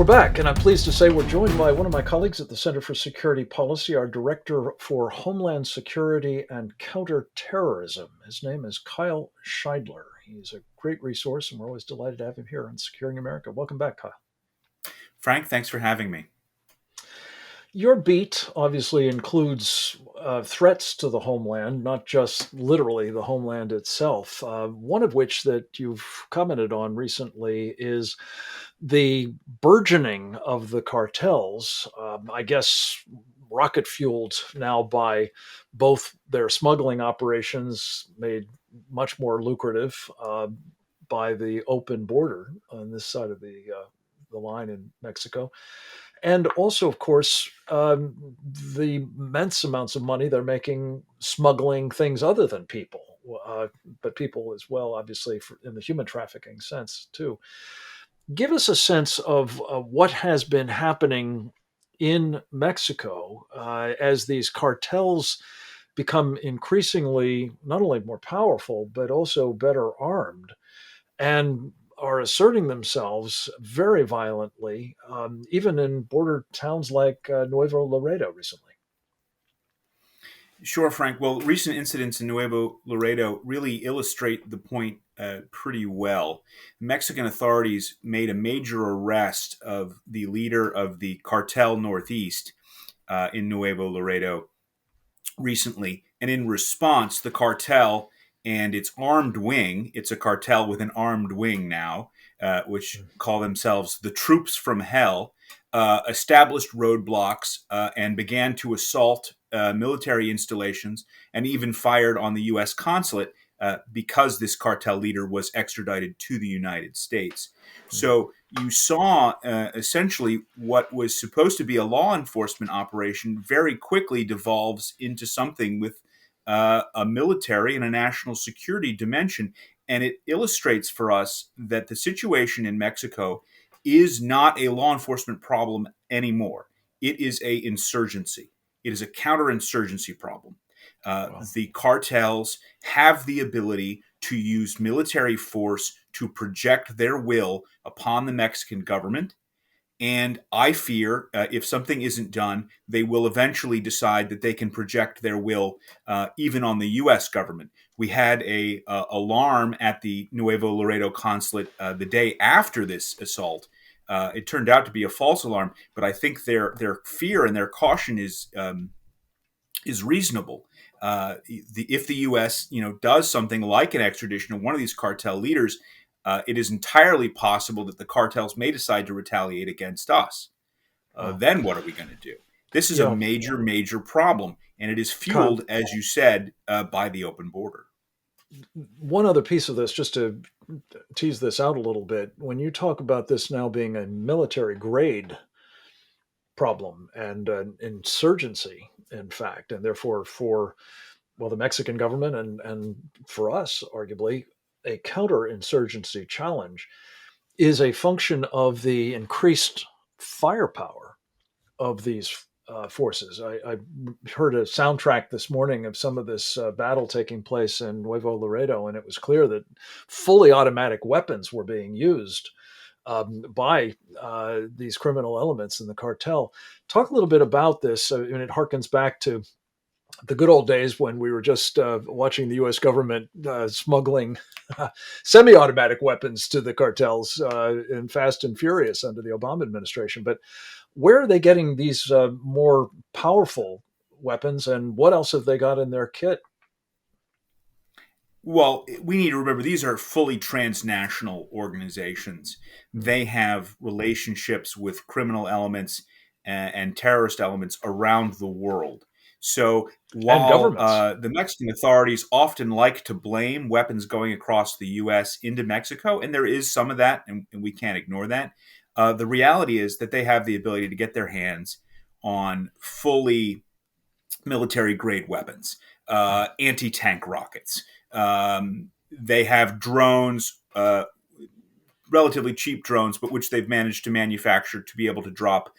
We're back, and I'm pleased to say we're joined by one of my colleagues at the Center for Security Policy, our Director for Homeland Security and Counterterrorism. His name is Kyle Shideler. He's a great resource, and we're always delighted to have him here on Securing America. Welcome back, Kyle. Frank, thanks for having me. Your beat obviously includes threats to the homeland, not just literally the homeland itself. One of which that you've commented on recently is the burgeoning of the cartels, I guess rocket fueled now by both their smuggling operations made much more lucrative by the open border on this side of the line in Mexico, and also, of course, the immense amounts of money they're making smuggling things other than people, but people as well, obviously, in the human trafficking sense too. Give us a sense of what has been happening in Mexico as these cartels become increasingly not only more powerful, but also better armed and are asserting themselves very violently, even in border towns like Nuevo Laredo recently. Sure, Frank. Well, recent incidents in Nuevo Laredo really illustrate the point pretty well. Mexican authorities made a major arrest of the leader of the cartel Northeast in Nuevo Laredo recently. And in response, the cartel and its armed wing, it's a cartel with an armed wing now, which call themselves the Troops from Hell, established roadblocks and began to assault military installations and even fired on the U.S. consulate because this cartel leader was extradited to the United States. So you saw essentially what was supposed to be a law enforcement operation very quickly devolves into something with a military and a national security dimension. And it illustrates for us that the situation in Mexico is not a law enforcement problem anymore. It is a insurgency. It is a counterinsurgency problem. Wow. The cartels have the ability to use military force to project their will upon the Mexican government. And I fear if something isn't done, they will eventually decide that they can project their will even on the U.S. government. We had a alarm at the Nuevo Laredo consulate the day after this assault. It turned out to be a false alarm, but I think their fear and their caution is reasonable. If the U.S. does something like an extradition of one of these cartel leaders, it is entirely possible that the cartels may decide to retaliate against us. Wow. Then what are we going to do? This is a Yeah, major problem, and it is Kyle, fueled, as you said, by the open border. one other piece of this, just to tease this out a little bit, when you talk about this now being a military grade problem and an insurgency, in fact, and therefore for well the Mexican government and for us, arguably, a counterinsurgency challenge is a function of the increased firepower of these forces. I heard a soundtrack this morning of some of this battle taking place in Nuevo Laredo, and it was clear that fully automatic weapons were being used by these criminal elements in the cartel. Talk a little bit about this. I mean, it harkens back to the good old days when we were just watching the U.S. government smuggling semi-automatic weapons to the cartels in Fast and Furious under the Obama administration. But where are they getting these more powerful weapons, and what else have they got in their kit? Well, we need to remember these are fully transnational organizations. Mm. They have relationships with criminal elements and terrorist elements around the world. So And while governments. the Mexican authorities often like to blame weapons going across the U.S. into Mexico, and there is some of that, and we can't ignore that, the reality is that they have the ability to get their hands on fully military grade weapons, Mm. anti tank rockets. They have drones, relatively cheap drones, but which they've managed to manufacture to be able to drop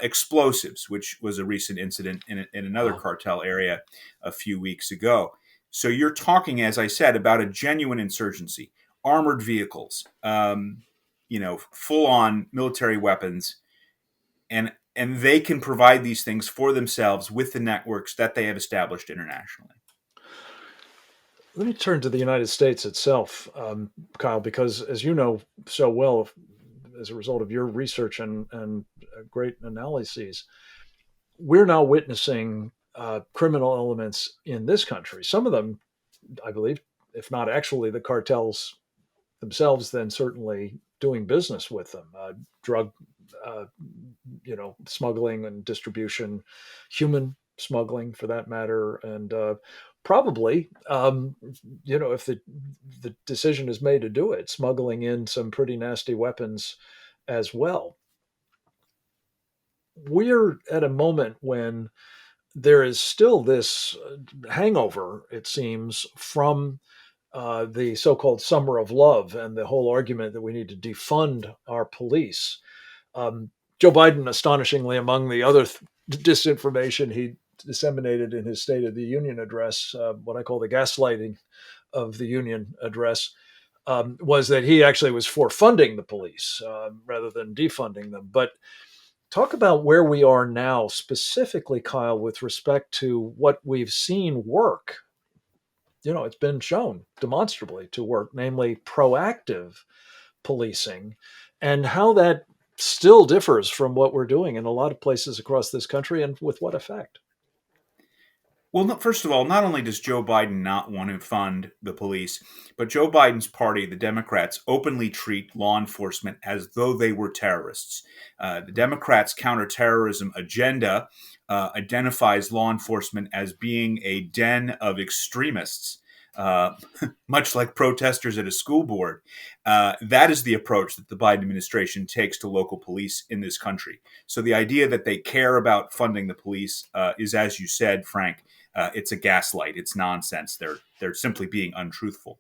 explosives, which was a recent incident in another Wow. cartel area a few weeks ago. So you're talking, as I said, about a genuine insurgency, armored vehicles, full on military weapons. and they can provide these things for themselves with the networks that they have established internationally. Let me turn to the United States itself, Kyle, because as you know so well, as a result of your research and great analyses, we're now witnessing criminal elements in this country. Some of them, I believe, if not actually the cartels themselves, then certainly doing business with them. Drug, uh, smuggling and distribution, human smuggling for that matter, and probably, if the decision is made to do it, smuggling in some pretty nasty weapons as well. We're at a moment when there is still this hangover, it seems, from the so-called summer of love and the whole argument that we need to defund our police. Joe Biden, astonishingly, among the other disinformation he disseminated in his State of the Union address, what I call the gaslighting of the Union address, was that he actually was for funding the police rather than defunding them. But talk about where we are now, specifically, Kyle, with respect to what we've seen work. It's been shown demonstrably to work, namely proactive policing, and how that still differs from what we're doing in a lot of places across this country, and with what effect. Well, no, first of all, not only does Joe Biden not want to fund the police, but Joe Biden's party, the Democrats, openly treat law enforcement as though they were terrorists. The Democrats' counterterrorism agenda identifies law enforcement as being a den of extremists. Uh, Much like protesters at a school board. That is the approach that the Biden administration takes to local police in this country. So the idea that they care about funding the police is, as you said, Frank, it's a gaslight. It's nonsense. They're simply being untruthful.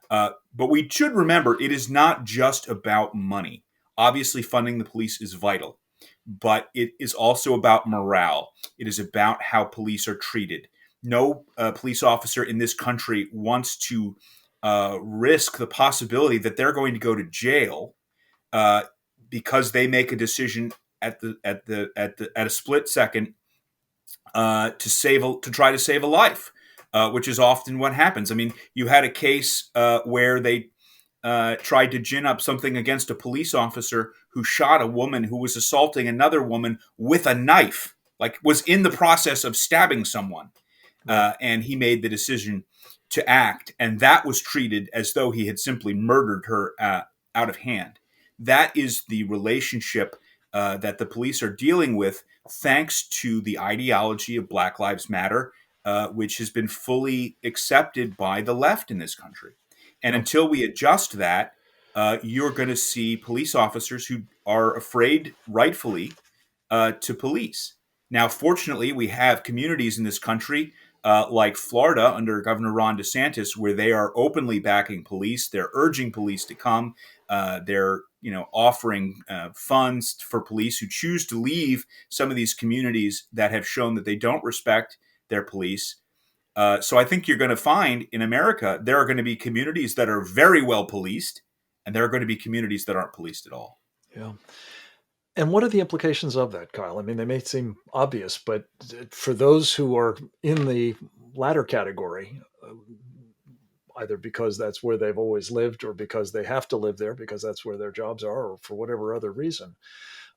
But we should remember it is not just about money. Obviously, funding the police is vital, but it is also about morale. It is about how police are treated. No police officer in this country wants to risk the possibility that they're going to go to jail uh, because they make a decision at a split second to try to save a life, which is often what happens. I mean, you had a case where they tried to gin up something against a police officer who shot a woman who was assaulting another woman with a knife, like was in the process of stabbing someone, Right. and he made the decision to act, and that was treated as though he had simply murdered her out of hand. That is the relationship that the police are dealing with, thanks to the ideology of Black Lives Matter, which has been fully accepted by the left in this country. And Yeah. until we adjust that, you're going to see police officers who are afraid, rightfully, to police. Now, fortunately, we have communities in this country like Florida under Governor Ron DeSantis, where they are openly backing police. They're urging police to come. They're offering funds for police who choose to leave some of these communities that have shown that they don't respect their police. So I think you're going to find in America there are going to be communities that are very well policed, and there are going to be communities that aren't policed at all. Yeah. And what are the implications of that, Kyle? I mean, they may seem obvious, but for those who are in the latter category, either because that's where they've always lived or because they have to live there because that's where their jobs are or for whatever other reason,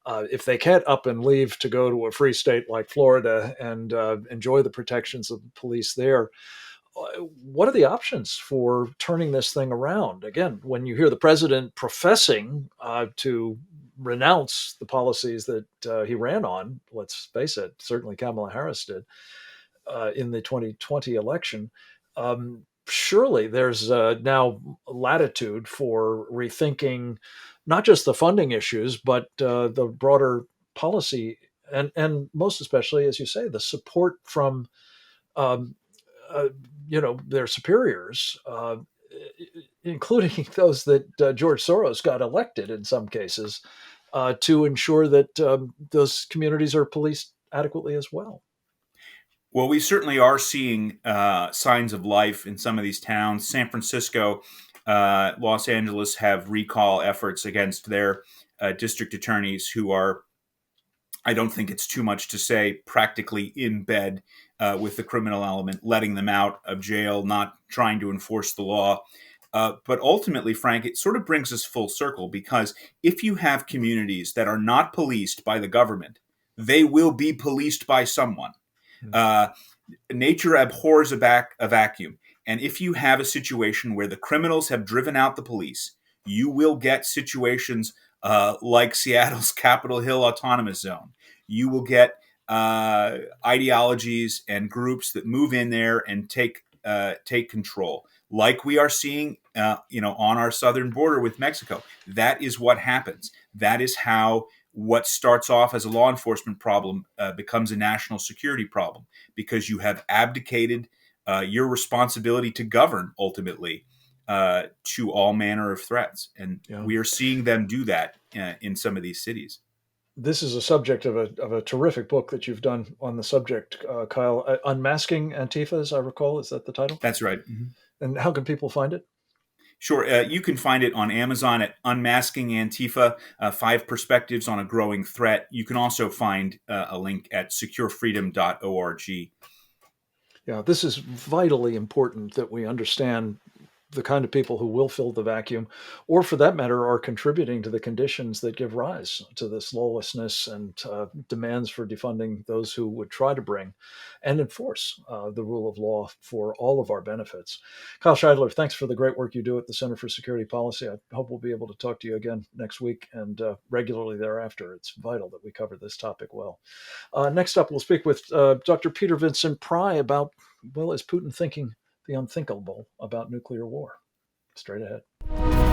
if they can't up and leave to go to a free state like Florida and enjoy the protections of the police there, what are the options for turning this thing around? Again, when you hear the president professing to renounce the policies that he ran on, let's face it, certainly Kamala Harris did in the 2020 election, surely there's now latitude for rethinking not just the funding issues, but the broader policy and most especially, as you say, the support from um, uh, their superiors, including those that George Soros got elected in some cases, to ensure that those communities are policed adequately as well. Well, we certainly are seeing signs of life in some of these towns. San Francisco, Los Angeles have recall efforts against their district attorneys who are I don't think it's too much to say practically in bed with the criminal element, letting them out of jail, not trying to enforce the law. But ultimately, Frank, it sort of brings us full circle because if you have communities that are not policed by the government, they will be policed by someone. Mm. Uh, Nature abhors a vacuum. And if you have a situation where the criminals have driven out the police, you will get situations like Seattle's Capitol Hill Autonomous Zone. You will get ideologies and groups that move in there and take control, like we are seeing, on our southern border with Mexico. That is what happens. That is how what starts off as a law enforcement problem becomes a national security problem because you have abdicated your responsibility to govern ultimately to all manner of threats. And Yeah. we are seeing them do that in some of these cities. This is a subject of a terrific book that you've done on the subject, Kyle. Unmasking Antifa, as I recall, is that the title? That's right. Mhm. And how can people find it? Sure. You can find it on Amazon at Unmasking Antifa, Five Perspectives on a Growing Threat. You can also find a link at securefreedom.org. Yeah, this is vitally important that we understand the kind of people who will fill the vacuum, or for that matter, are contributing to the conditions that give rise to this lawlessness and demands for defunding those who would try to bring and enforce the rule of law for all of our benefits. Kyle Shideler, thanks for the great work you do at the Center for Security Policy. I hope we'll be able to talk to you again next week and regularly thereafter. It's vital that we cover this topic well. Next up, we'll speak with Dr. Peter Vincent Pry about, well, is Putin thinking the unthinkable about nuclear war? Straight ahead.